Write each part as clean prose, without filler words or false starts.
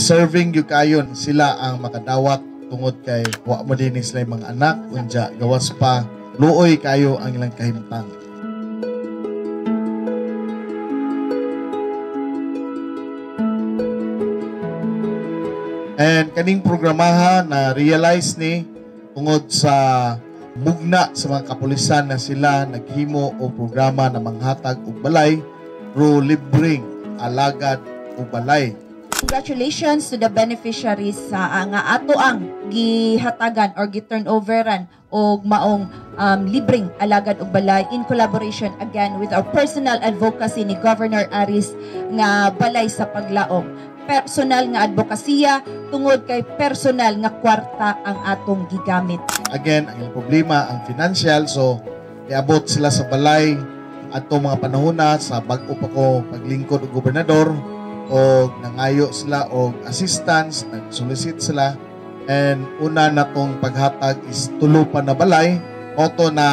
deserving yung kayon sila ang makadawat tungod kay wa mo din sila yung mga anak unya gawas pa luoy kayo ang ilang kahimtang. And kaning programaha na realize ni tungod sa mugna sa mga kapulisan na sila naghimo o programa na manghatag og balay ro libreng alagad o balay. Congratulations to the beneficiaries sa nga ato ang gihatagan or gi-turnoveran og maong libreng alagad og balay in collaboration again with our personal advocacy ni Governor Aris nga balay sa paglaom. Personal nga advokasya tungod kay personal nga kwarta ang atong gigamit. Again, ang problema ang financial, so iabot sila sa balay atong mga panahona sa bag-o pa ko paglingkod og gobernador o nangayo sila og assistance, nag-solicit sila, and una natong paghatag is tulo pa na balay auto na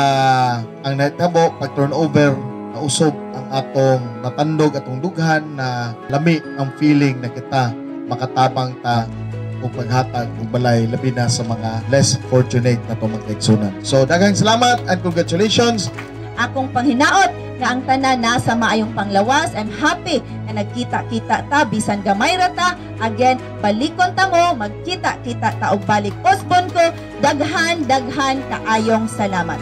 ang nahitabo pag turnover na usob ang atong natandog atong dughan na lami ang feeling na kita makatabang ta o paghatag og balay labi na sa mga less fortunate na itong mga kaigsunan. So daghang salamat and congratulations. Akong panghinaot nga ang tanan nasa maayong panglawas. I'm happy na nagkita-kita ta bisan gamay ra ta. Again, balikon ta mo, magkita-kita ta og balik usbon ko. Daghan kaayong salamat.